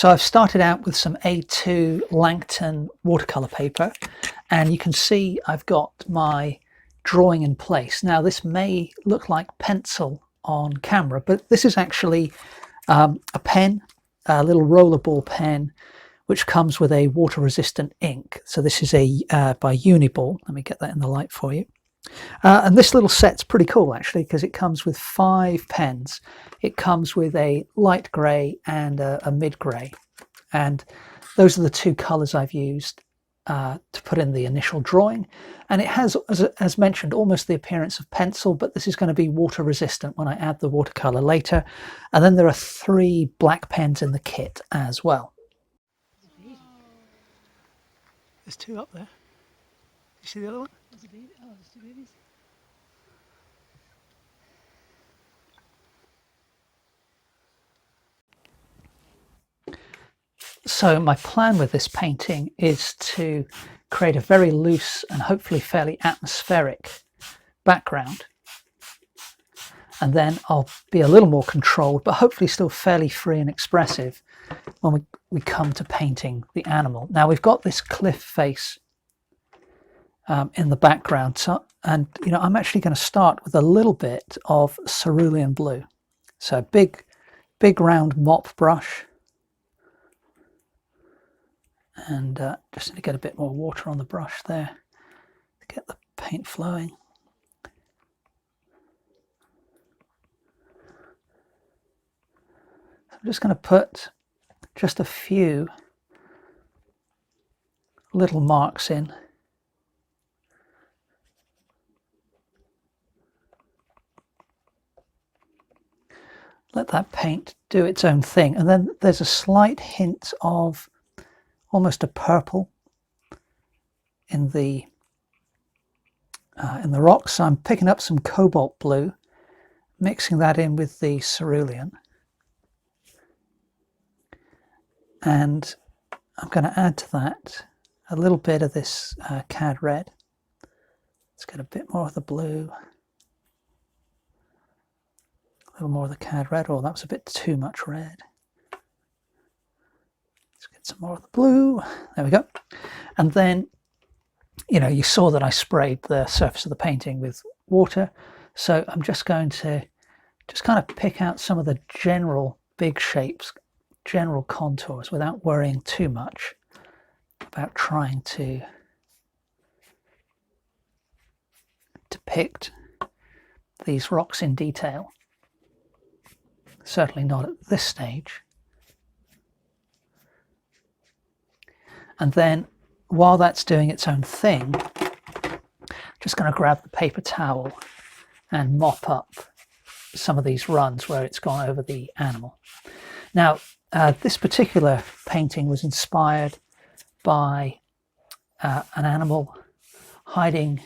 So I've started out with some A2 Langton watercolor paper, and you can see I've got my drawing in place. Now this may look like pencil on camera, but this is actually a pen, a little rollerball pen, which comes with a water resistant ink. So this is a by Uni-pin. Let me get that in the light for you. And this little set's pretty cool actually, because it comes with 5 pens. It comes with a light grey and a mid grey, and those are the 2 colours I've used to put in the initial drawing. And it has, as mentioned, almost the appearance of pencil, but this is going to be water resistant when I add the watercolour later. And then there are 3 black pens in the kit as well. There's 2 up there. You see the other one? There's a baby. Oh, there's 2 babies. So my plan with this painting is to create a very loose and hopefully fairly atmospheric background, and then I'll be a little more controlled, but hopefully still fairly free and expressive when we come to painting the animal. Now we've got this cliff face in the background, so, and you know, I'm actually going to start with a little bit of cerulean blue. So big round mop brush, and just need to get a bit more water on the brush there to get the paint flowing. I'm just going to put just a few little marks in. Let that paint do its own thing, and then there's a slight hint of almost a purple in the rocks. So I'm picking up some cobalt blue, mixing that in with the cerulean, and I'm going to add to that a little bit of this cad red. Let's get a bit more of the blue, a little more of the cad red. Oh, that was a bit too much red. Some more of the blue. There we go. And then, you know, you saw that I sprayed the surface of the painting with water, so I'm just going to kind of pick out some of the general big shapes, general contours, without worrying too much about trying to depict these rocks in detail. Certainly not at this stage. And then while that's doing its own thing, I'm just going to grab the paper towel and mop up some of these runs where it's gone over the animal. Now, this particular painting was inspired by an animal hiding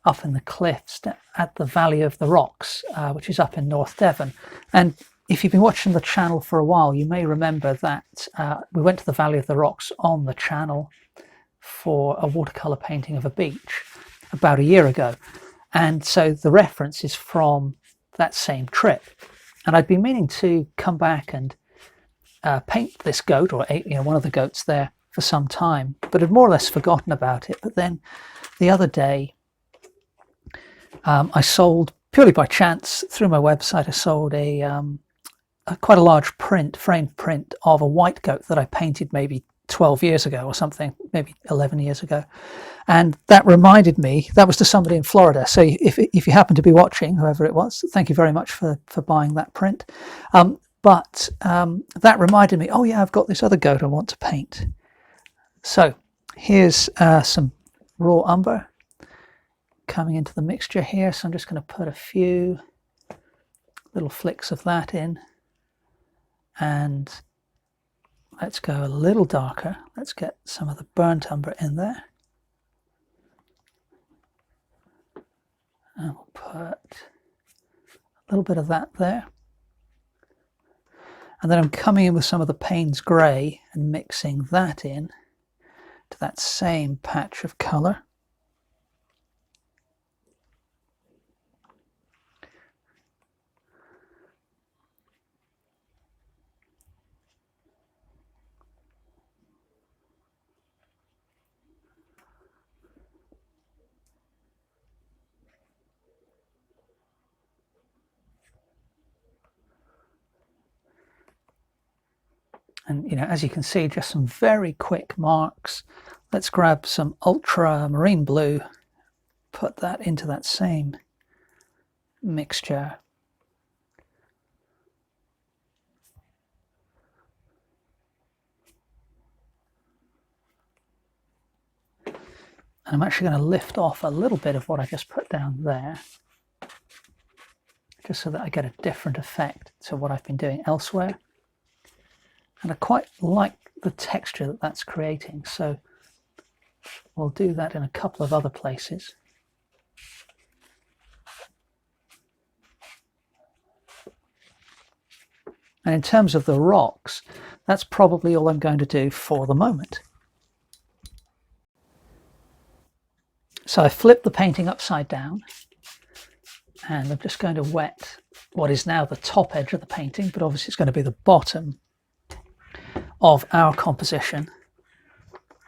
up in the cliffs at the Valley of the Rocks, which is up in North Devon. And if you've been watching the channel for a while, you may remember that we went to the Valley of the Rocks on the channel for a watercolour painting of a beach about a year ago. And so the reference is from that same trip. And I'd been meaning to come back and paint this goat, or one of the goats there, for some time, but had more or less forgotten about it. But then the other day, I sold, purely by chance, through my website, I sold quite a large framed print of a white goat that I painted maybe 12 years ago or something, maybe 11 years ago. And that reminded me, that was to somebody in Florida. So if you happen to be watching, whoever it was, thank you very much for buying that print. But that reminded me, oh yeah, I've got this other goat I want to paint. So here's some raw umber coming into the mixture here. So I'm just going to put a few little flicks of that in. And let's go a little darker. Let's get some of the burnt umber in there. And we'll put a little bit of that there. And then I'm coming in with some of the Payne's grey and mixing that in to that same patch of colour. And as you can see, just some very quick marks. Let's grab some ultramarine blue, put that into that same mixture. And I'm actually going to lift off a little bit of what I just put down there, just so that I get a different effect to what I've been doing elsewhere. And I quite like the texture that that's creating, so we'll do that in a couple of other places. And in terms of the rocks, that's probably all I'm going to do for the moment. So I flipped the painting upside down, and I'm just going to wet what is now the top edge of the painting, but obviously it's going to be the bottom of our composition.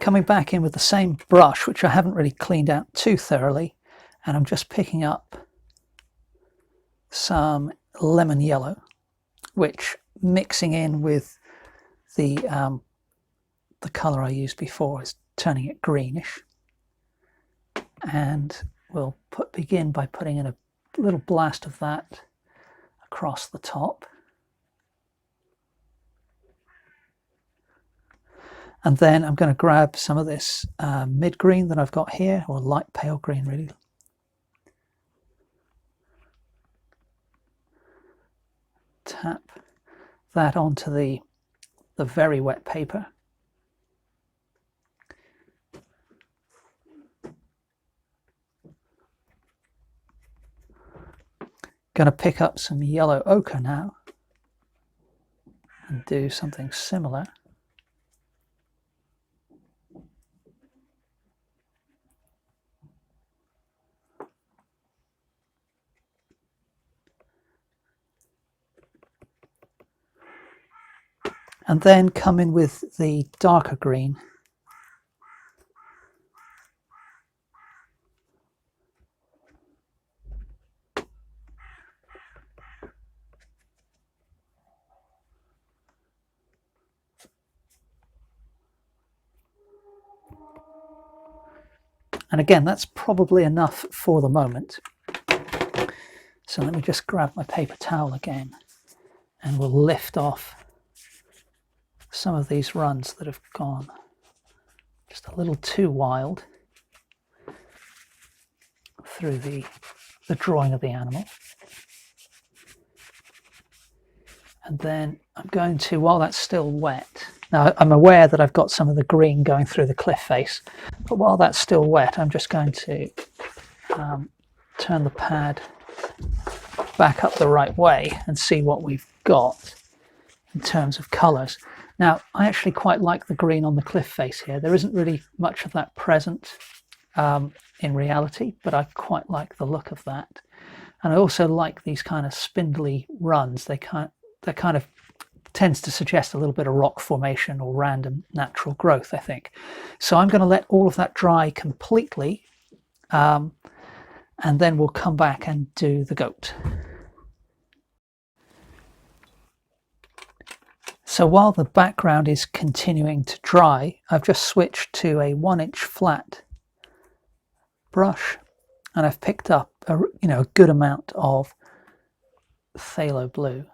Coming back in with the same brush, which I haven't really cleaned out too thoroughly, and I'm just picking up some lemon yellow, which, mixing in with the colour I used before, is turning it greenish. And we'll begin by putting in a little blast of that across the top. And then I'm going to grab some of this mid-green that I've got here, or light pale green really. Tap that onto the very wet paper. Going to pick up some yellow ochre now and do something similar. And then come in with the darker green. And again, that's probably enough for the moment. So let me just grab my paper towel again, and we'll lift off some of these runs that have gone just a little too wild through the drawing of the animal. And then I'm going to, while that's still wet, now I'm aware that I've got some of the green going through the cliff face, but while that's still wet, I'm just going to turn the pad back up the right way and see what we've got in terms of colours. Now, I actually quite like the green on the cliff face here. There isn't really much of that present in reality, but I quite like the look of that. And I also like these kind of spindly runs. That kind of tends to suggest a little bit of rock formation or random natural growth, I think. So I'm going to let all of that dry completely, and then we'll come back and do the goat. So while the background is continuing to dry, I've just switched to a 1-inch flat brush, and I've picked up a good amount of phthalo blue.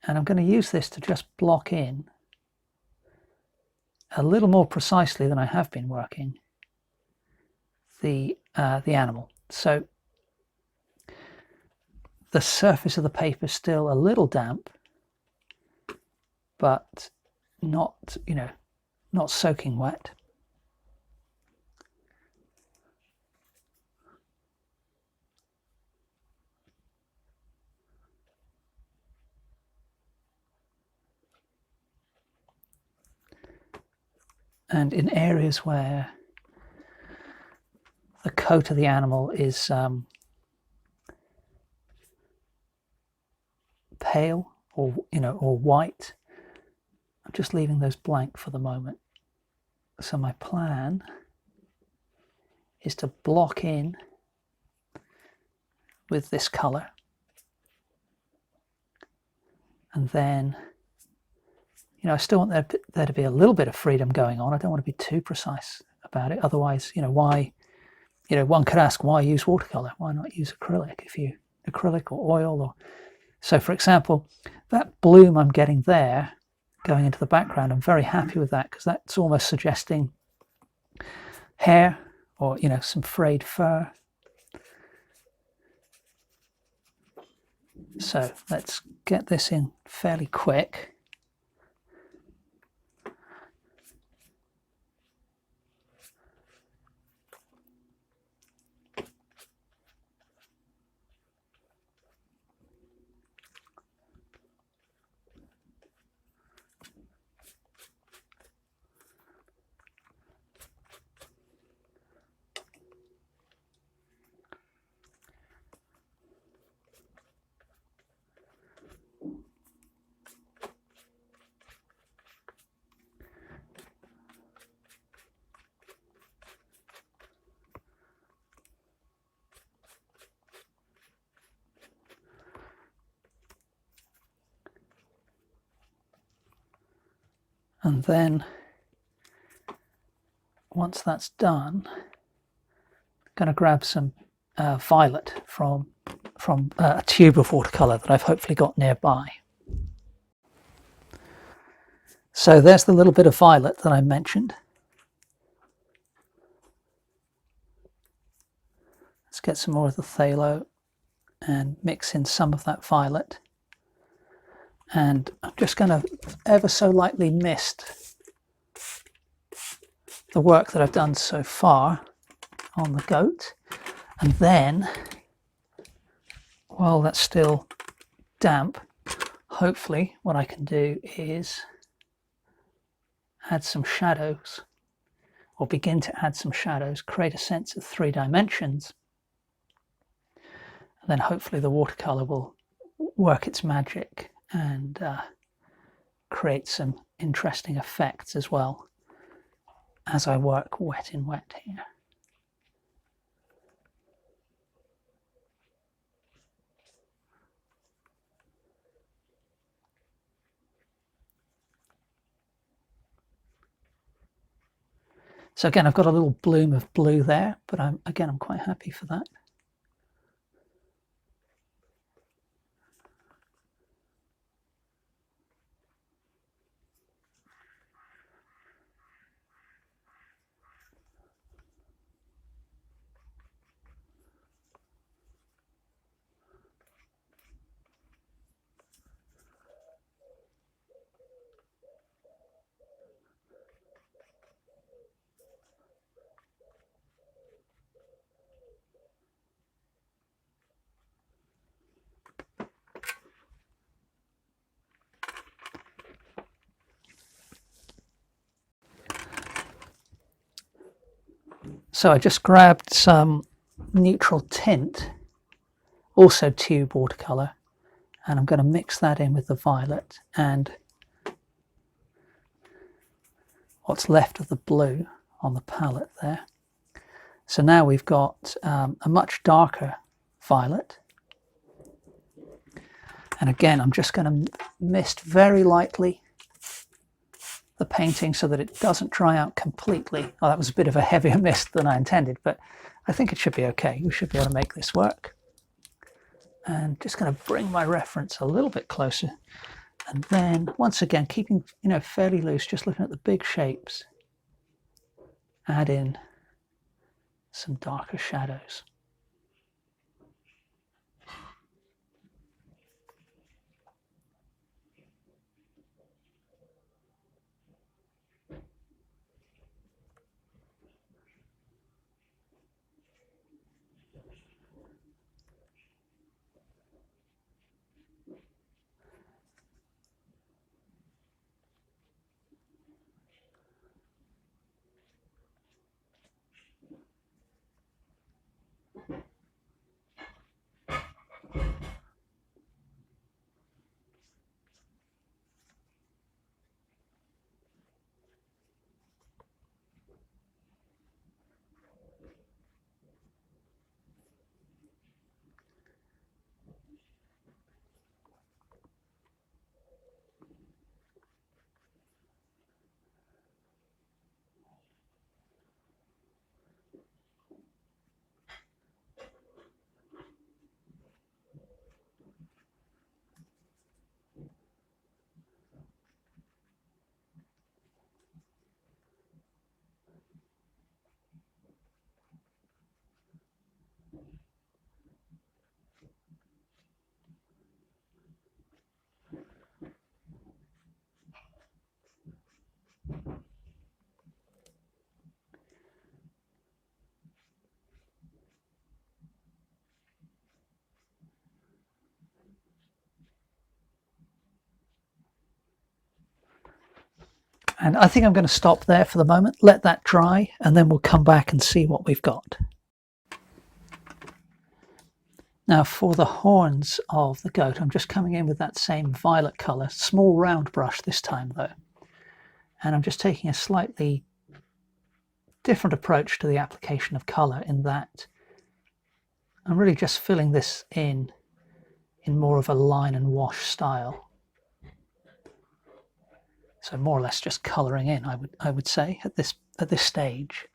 And I'm going to use this to just block in a little more precisely than I have been working the animal. So the surface of the paper is still a little damp, but not soaking wet. And in areas where the coat of the animal is pale or white, I'm just leaving those blank for the moment. So my plan is to block in with this colour, And then, I still want there to be a little bit of freedom going on. I don't want to be too precise about it. Otherwise, why, one could ask, why use watercolor? Why not use acrylic or oil? Or so, for example, that bloom I'm getting there going into the background, I'm very happy with that because that's almost suggesting hair or, some frayed fur. So let's get this in fairly quick. And then once that's done, I'm going to grab some violet from a tube of watercolor that I've hopefully got nearby. So there's the little bit of violet that I mentioned. Let's get some more of the phthalo and mix in some of that violet. And I'm just going to ever so lightly mist the work that I've done so far on the goat. And then, while that's still damp, hopefully what I can do is add some shadows, or begin to add some shadows, create a sense of 3 dimensions. And then hopefully the watercolor will work its magic and create some interesting effects as well as I work wet in wet here. So again, I've got a little bloom of blue there, but I'm quite happy for that. So I just grabbed some neutral tint, also tube watercolor, and I'm going to mix that in with the violet and what's left of the blue on the palette there. So now we've got a much darker violet. And again, I'm just going to mist very lightly the painting so that it doesn't dry out completely. Oh, that was a bit of a heavier mist than I intended, but I think it should be okay. We should be able to make this work. And just going to bring my reference a little bit closer. And then once again, keeping, fairly loose, just looking at the big shapes, add in some darker shadows. And I think I'm going to stop there for the moment, let that dry, and then we'll come back and see what we've got. Now for the horns of the goat, I'm just coming in with that same violet colour, small round brush this time though. And I'm just taking a slightly different approach to the application of colour in that I'm really just filling this in more of a line and wash style. So more or less just colouring in, I would say, at this stage.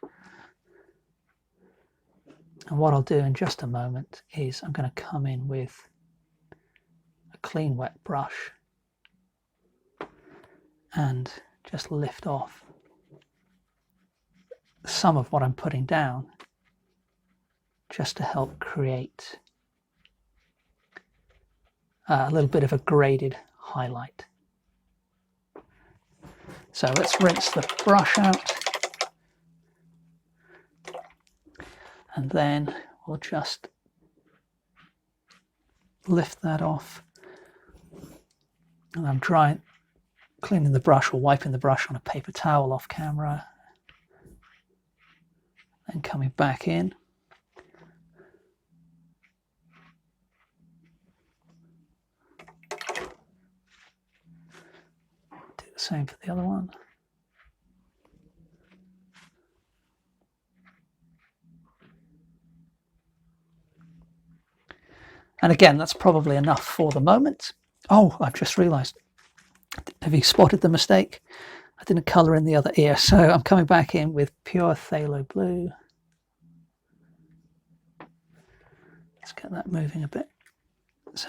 And what I'll do in just a moment is I'm going to come in with a clean wet brush and just lift off some of what I'm putting down, just to help create a little bit of a graded highlight. So let's rinse the brush out, and then we'll just lift that off. And I'm cleaning the brush or wiping the brush on a paper towel off camera, and coming back in. Do the same for the other one. And again, that's probably enough for the moment. Oh, I've just realised. Have you spotted the mistake? I didn't colour in the other ear, so I'm coming back in with pure phthalo blue. Let's get that moving a bit. So.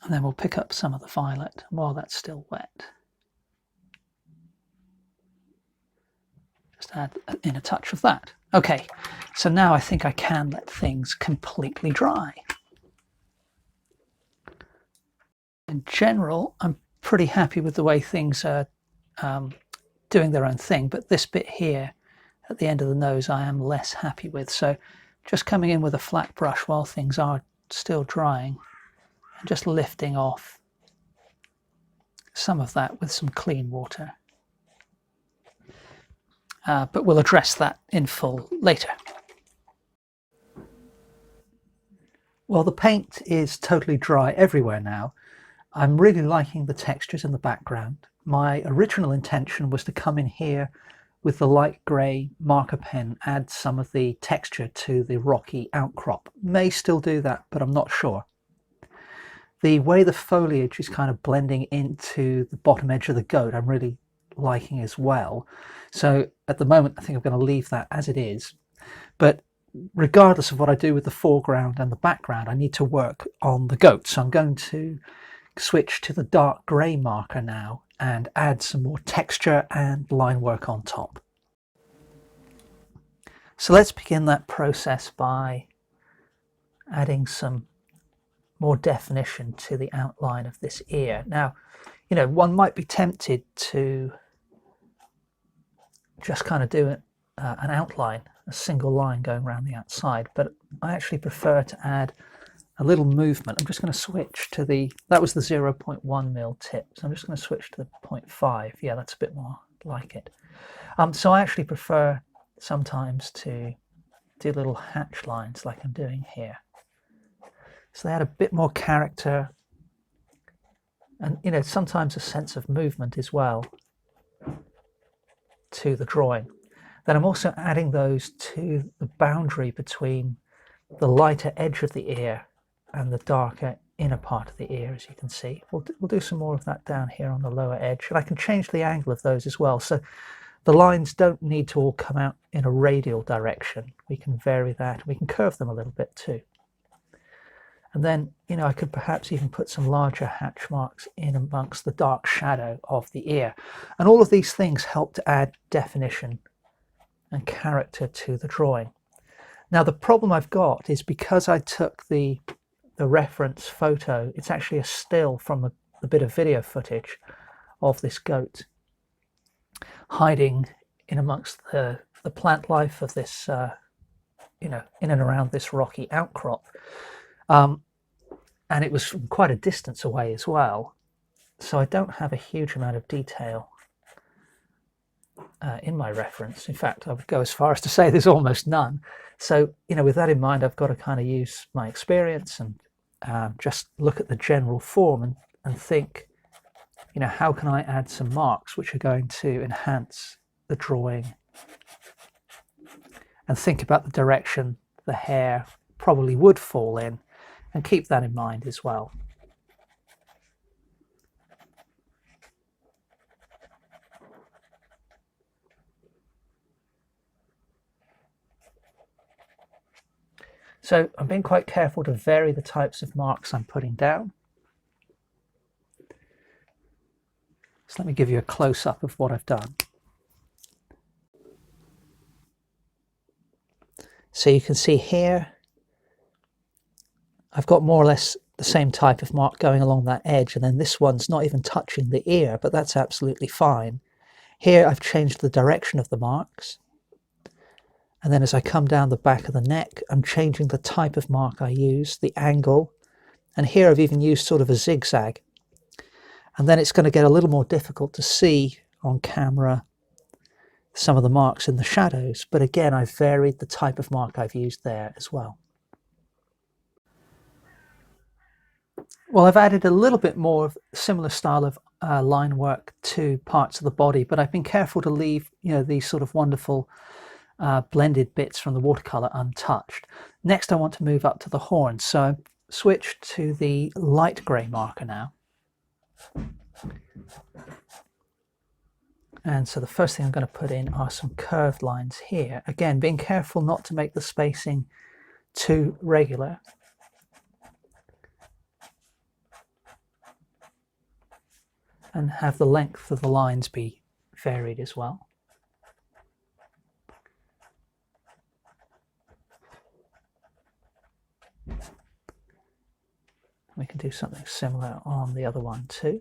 And then we'll pick up some of the violet while that's still wet. Just add in a touch of that. Okay, so now I think I can let things completely dry. In general, I'm pretty happy with the way things are doing their own thing, but this bit here at the end of the nose I am less happy with. So just coming in with a flat brush while things are still drying, and just lifting off some of that with some clean water. But we'll address that in full later. Well, the paint is totally dry everywhere now. I'm really liking the textures in the background. My original intention was to come in here with the light grey marker pen, add some of the texture to the rocky outcrop. May still do that, but I'm not sure. The way the foliage is kind of blending into the bottom edge of the goat, I'm really liking as well. So at the moment, I think I'm going to leave that as it is. But regardless of what I do with the foreground and the background, I need to work on the goat. So I'm going to switch to the dark grey marker now and add some more texture and line work on top. So let's begin that process by adding some more definition to the outline of this ear. Now, you know, one might be tempted to just kind of do an outline, a single line going around the outside, but I actually prefer to add a little movement. I'm just going to switch to that was the 0.1 mil tip, so I'm just going to switch to the 0.5. Yeah, that's a bit more like it. So I actually prefer sometimes to do little hatch lines like I'm doing here. So they add a bit more character and, you know, sometimes a sense of movement as well to the drawing. Then I'm also adding those to the boundary between the lighter edge of the ear and the darker inner part of the ear, as you can see. We'll do some more of that down here on the lower edge, and I can change the angle of those as well. So the lines don't need to all come out in a radial direction. We can vary that. We can curve them a little bit too. And then, you know, I could perhaps even put some larger hatch marks in amongst the dark shadow of the ear. And all of these things help to add definition and character to the drawing. Now, the problem I've got is because I took the reference photo, it's actually a still from a bit of video footage of this goat hiding in amongst the plant life of this in and around this rocky outcrop. And it was from quite a distance away as well. So I don't have a huge amount of detail in my reference. In fact, I would go as far as to say there's almost none. So, with that in mind, I've got to kind of use my experience and just look at the general form and think, how can I add some marks which are going to enhance the drawing, and think about the direction the hair probably would fall in, and keep that in mind as well. So I'm being quite careful to vary the types of marks I'm putting down. So let me give you a close-up of what I've done. So you can see here, I've got more or less the same type of mark going along that edge, and then this one's not even touching the ear, but that's absolutely fine. Here I've changed the direction of the marks. And then as I come down the back of the neck, I'm changing the type of mark I use, the angle. And here I've even used sort of a zigzag. And then it's going to get a little more difficult to see on camera some of the marks in the shadows. But again, I've varied the type of mark I've used there as well. Well, I've added a little bit more of a similar style of line work to parts of the body, but I've been careful to leave, these sort of wonderful blended bits from the watercolor untouched. Next, I want to move up to the horns, so I've switched to the light grey marker now. And so the first thing I'm going to put in are some curved lines here. Again, being careful not to make the spacing too regular. And have the length of the lines be varied as well. We can do something similar on the other one too.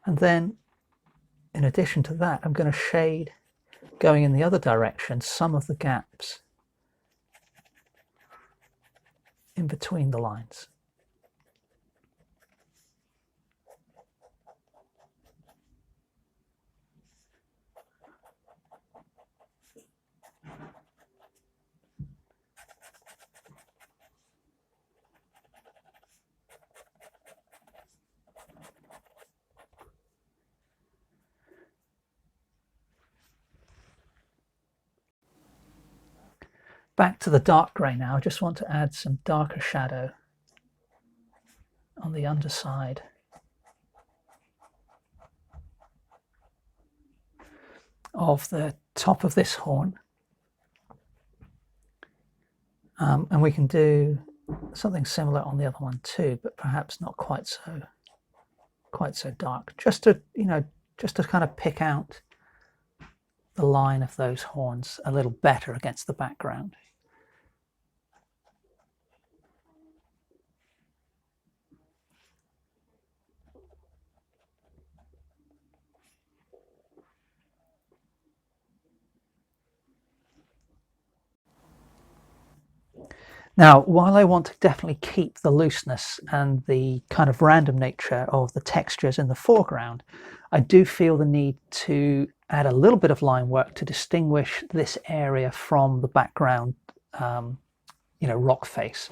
And then, in addition to that, I'm going to shade, going in the other direction, some of the gaps in between the lines. Back to the dark grey now. I just want to add some darker shadow on the underside of the top of this horn. And we can do something similar on the other one too, but perhaps not quite so dark. Just to kind of pick out the line of those horns a little better against the background. Now, while I want to definitely keep the looseness and the kind of random nature of the textures in the foreground, I do feel the need to add a little bit of line work to distinguish this area from the background, rock face.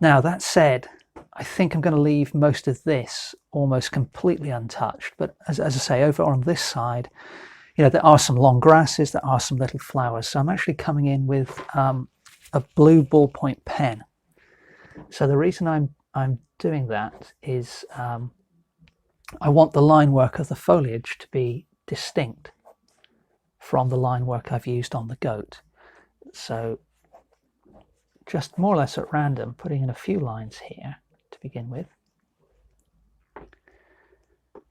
Now, that said, I think I'm going to leave most of this almost completely untouched. But as I say, over on this side, there are some long grasses, there are some little flowers. So I'm actually coming in with a blue ballpoint pen. So the reason I'm doing that is I want the line work of the foliage to be distinct from the line work I've used on the goat. So just more or less at random, putting in a few lines here to begin with.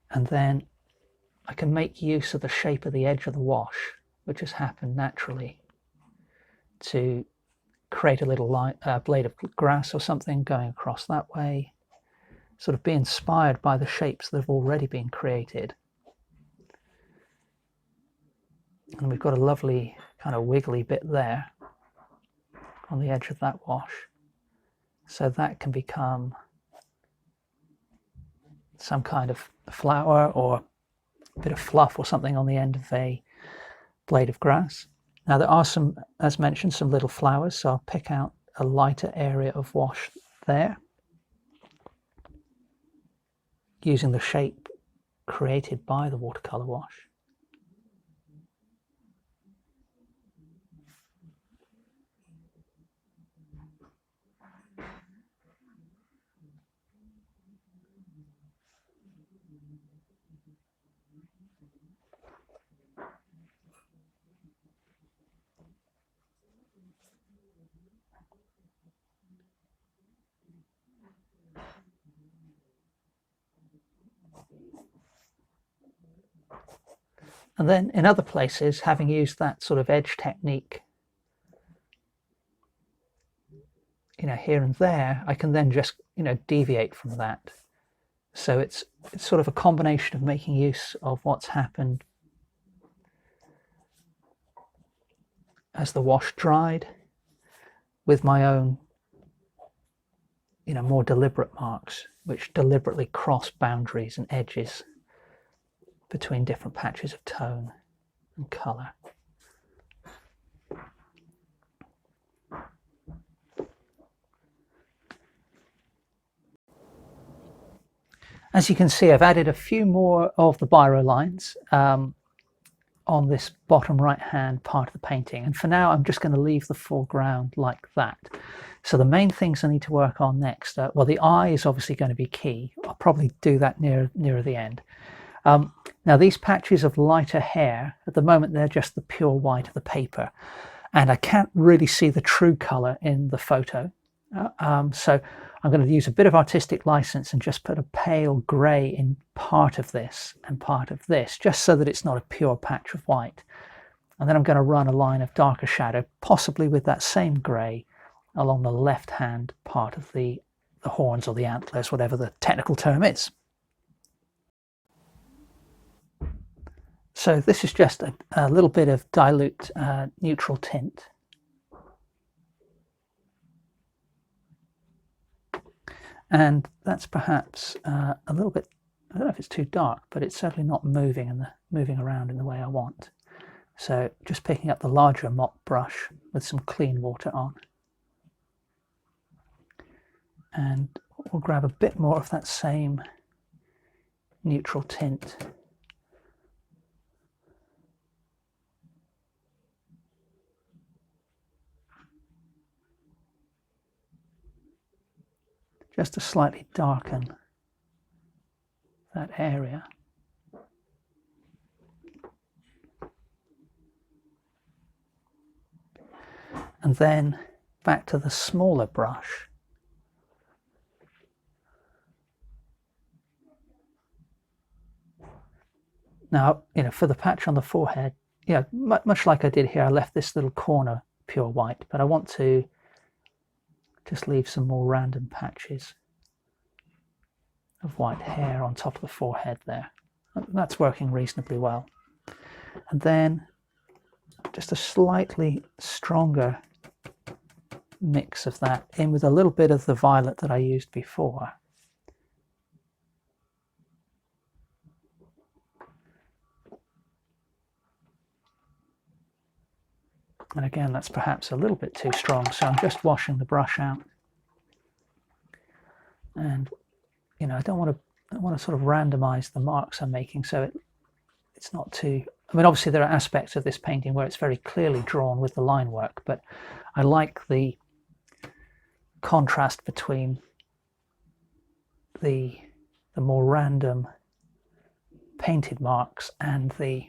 And then I can make use of the shape of the edge of the wash, which has happened naturally, to create a little blade of grass or something going across that way, sort of be inspired by the shapes that have already been created. And we've got a lovely kind of wiggly bit there on the edge of that wash. So that can become some kind of flower or a bit of fluff or something on the end of a blade of grass. Now there are some, as mentioned, some little flowers, so I'll pick out a lighter area of wash there, using the shape created by the watercolour wash. And then in other places, having used that sort of edge technique, here and there, I can then just, deviate from that. So it's sort of a combination of making use of what's happened as the wash dried with my own, more deliberate marks, which deliberately cross boundaries and edges between different patches of tone and colour. As you can see, I've added a few more of the biro lines on this bottom right hand part of the painting, and for now I'm just going to leave the foreground like that. So the main things I need to work on next, well, the eye is obviously going to be key. I'll probably do that nearer the end. Now these patches of lighter hair, at the moment they're just the pure white of the paper, and I can't really see the true colour in the photo, so I'm going to use a bit of artistic license and just put a pale grey in part of this and part of this, just so that it's not a pure patch of white. And then I'm going to run a line of darker shadow, possibly with that same grey, along the left hand part of the horns or the antlers, whatever the technical term is. So this is just a little bit of dilute neutral tint. And that's perhaps a little bit, I don't know if it's too dark, but it's certainly not moving around in the way I want. So just picking up the larger mop brush with some clean water on. And we'll grab a bit more of that same neutral tint. Just to slightly darken that area. And then back to the smaller brush. Now, for the patch on the forehead, much like I did here, I left this little corner pure white, but I want to just leave some more random patches of white hair on top of the forehead there. That's working reasonably well. And then just a slightly stronger mix of that in with a little bit of the violet that I used before. And again, that's perhaps a little bit too strong, so I'm just washing the brush out. And I don't want to sort of randomize the marks I'm making, so it's not too. I mean, obviously there are aspects of this painting where it's very clearly drawn with the line work, but I like the contrast between the more random painted marks and the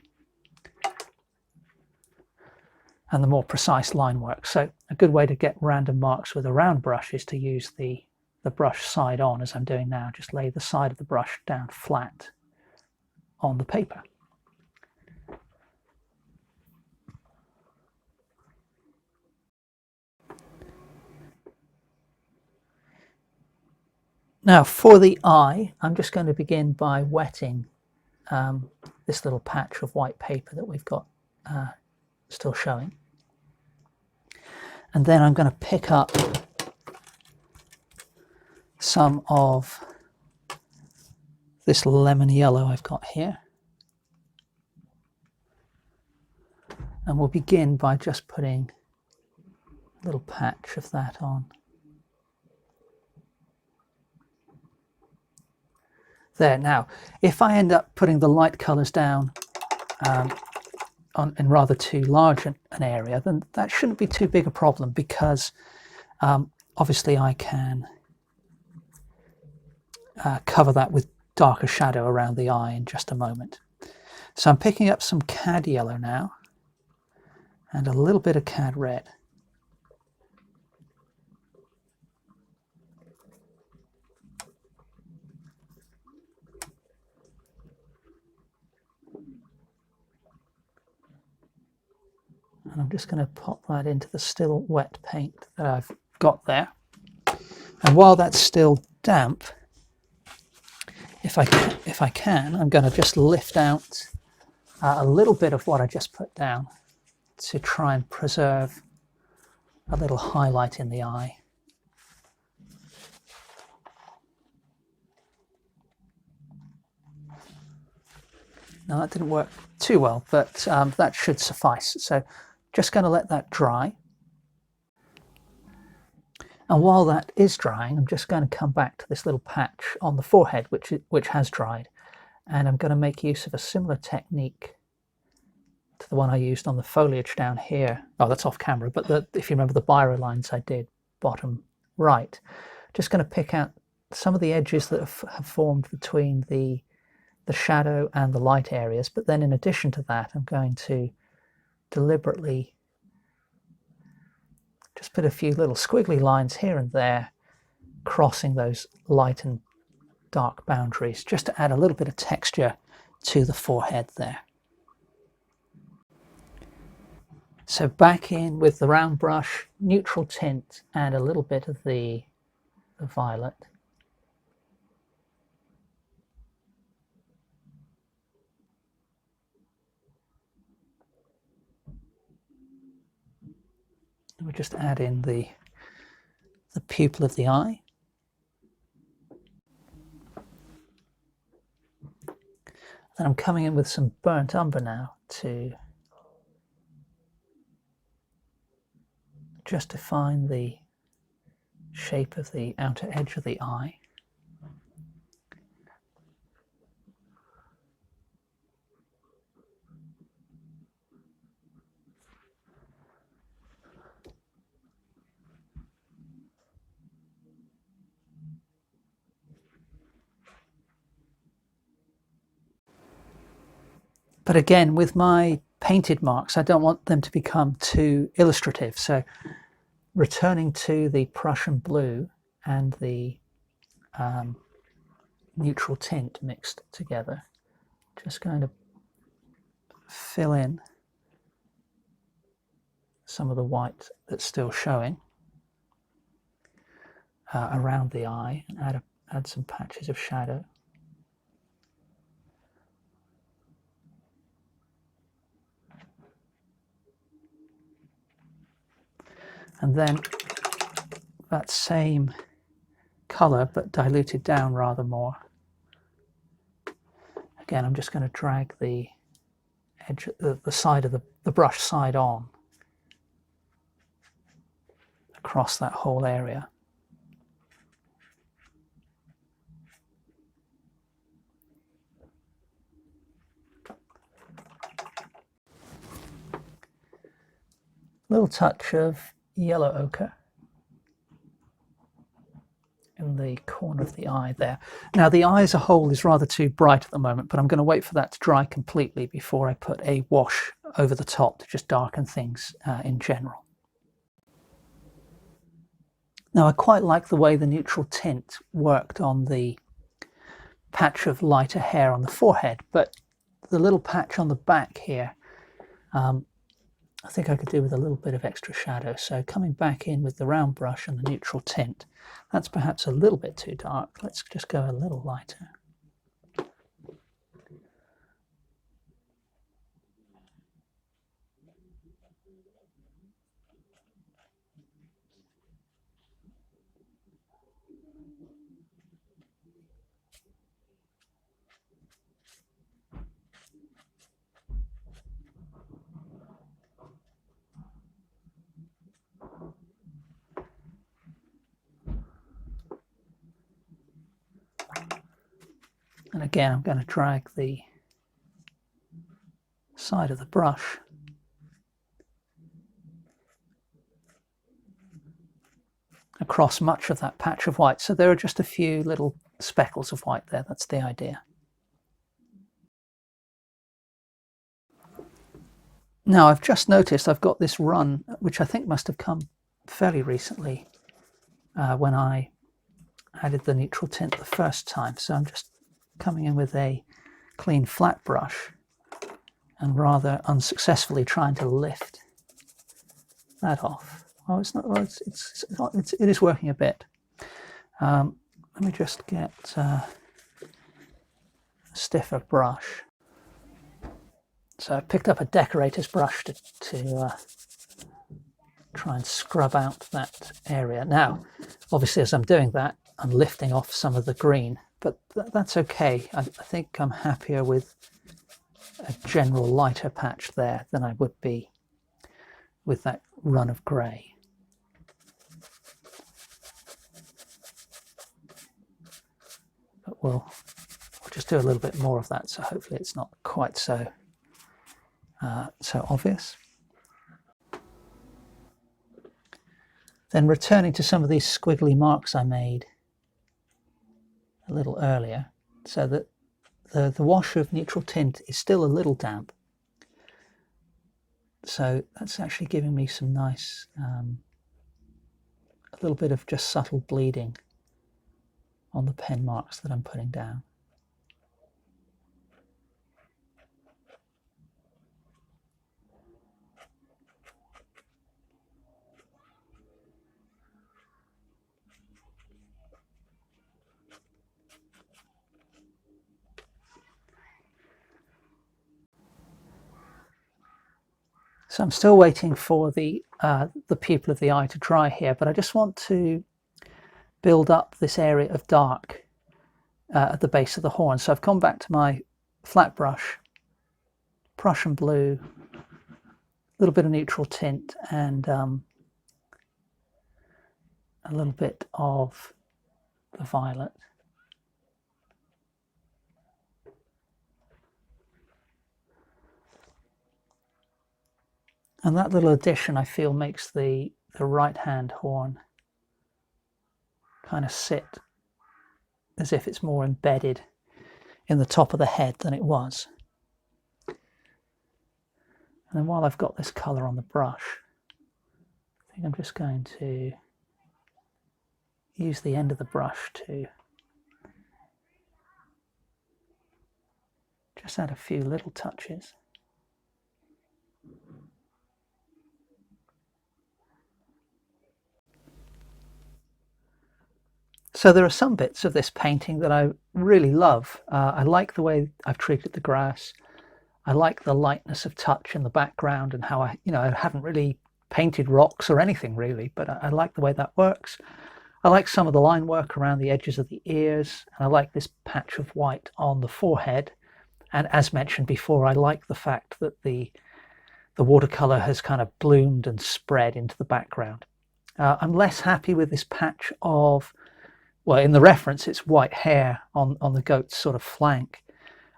more precise line work. So a good way to get random marks with a round brush is to use the brush side on, as I'm doing now. Just lay the side of the brush down flat on the paper. Now for the eye, I'm just going to begin by wetting this little patch of white paper that we've got still showing. And then I'm going to pick up some of this lemon yellow I've got here. And we'll begin by just putting a little patch of that on. There. Now, if I end up putting the light colours down in rather too large an area, then that shouldn't be too big a problem, because obviously I can cover that with darker shadow around the eye in just a moment. So I'm picking up some cad yellow now and a little bit of cad red. And I'm just going to pop that into the still wet paint that I've got there. And while that's still damp, if I can, I'm going to just lift out a little bit of what I just put down to try and preserve a little highlight in the eye. Now that didn't work too well, but that should suffice. So just going to let that dry. And while that is drying, I'm just going to come back to this little patch on the forehead, which has dried. And I'm going to make use of a similar technique to the one I used on the foliage down here. Oh, that's off camera, but if you remember the biro lines I did bottom right. Just going to pick out some of the edges that have formed between the shadow and the light areas. But then in addition to that, I'm going to deliberately just put a few little squiggly lines here and there, crossing those light and dark boundaries, just to add a little bit of texture to the forehead there. So back in with the round brush, neutral tint, and a little bit of the violet. We just add in the pupil of the eye. Then I'm coming in with some burnt umber now to just define the shape of the outer edge of the eye. But again, with my painted marks, I don't want them to become too illustrative. So returning to the Prussian blue and the neutral tint mixed together, just going to fill in some of the white that's still showing around the eye, and add some patches of shadow. And then that same colour, but diluted down rather more. Again, I'm just going to drag the edge, the side of the brush side on across that whole area. Little touch of yellow ochre in the corner of the eye there. Now the eye as a whole is rather too bright at the moment, but I'm going to wait for that to dry completely before I put a wash over the top to just darken things in general. Now I quite like the way the neutral tint worked on the patch of lighter hair on the forehead, but the little patch on the back here, I think I could do with a little bit of extra shadow. So coming back in with the round brush and the neutral tint, that's perhaps a little bit too dark. Let's just go a little lighter. And again, I'm going to drag the side of the brush across much of that patch of white. So there are just a few little speckles of white there. That's the idea. Now I've just noticed I've got this run, which I think must have come fairly recently when I added the neutral tint the first time. So I'm just coming in with a clean flat brush and rather unsuccessfully trying to lift that off. Oh, it's not. Well, it is working a bit. Let me just get a stiffer brush. So I picked up a decorator's brush to try and scrub out that area. Now, obviously, as I'm doing that, I'm lifting off some of the green, but that's okay. I think I'm happier with a general lighter patch there than I would be with that run of grey. But we'll just do a little bit more of that, so hopefully it's not quite so obvious. Then returning to some of these squiggly marks I made a little earlier, so that the wash of neutral tint is still a little damp. So that's actually giving me some nice, a little bit of just subtle bleeding on the pen marks that I'm putting down. So I'm still waiting for the pupil of the eye to dry here, but I just want to build up this area of dark at the base of the horn. So I've gone back to my flat brush, Prussian blue, a little bit of neutral tint, and a little bit of the violet. And that little addition, I feel, makes the right-hand horn kind of sit as if it's more embedded in the top of the head than it was. And then while I've got this colour on the brush, I think I'm just going to use the end of the brush to just add a few little touches. So there are some bits of this painting that I really love. I like the way I've treated the grass. I like the lightness of touch in the background and how I haven't really painted rocks or anything really, but I like the way that works. I like some of the line work around the edges of the ears, and I like this patch of white on the forehead. And as mentioned before, I like the fact that the watercolor has kind of bloomed and spread into the background. I'm less happy with this patch of, well, in the reference, it's white hair on the goat's sort of flank.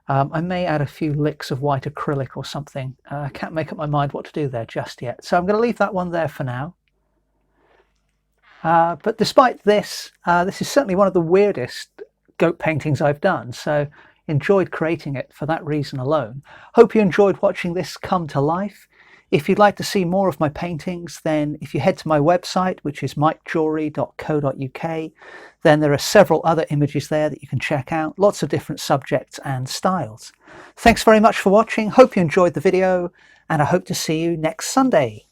I may add a few licks of white acrylic or something. I can't make up my mind what to do there just yet. So I'm going to leave that one there for now. But despite this, this is certainly one of the weirdest goat paintings I've done. So enjoyed creating it for that reason alone. Hope you enjoyed watching this come to life. If you'd like to see more of my paintings, then if you head to my website, which is mikejewelry.co.uk, then there are several other images there that you can check out, lots of different subjects and styles. Thanks very much for watching. Hope you enjoyed the video, and I hope to see you next Sunday.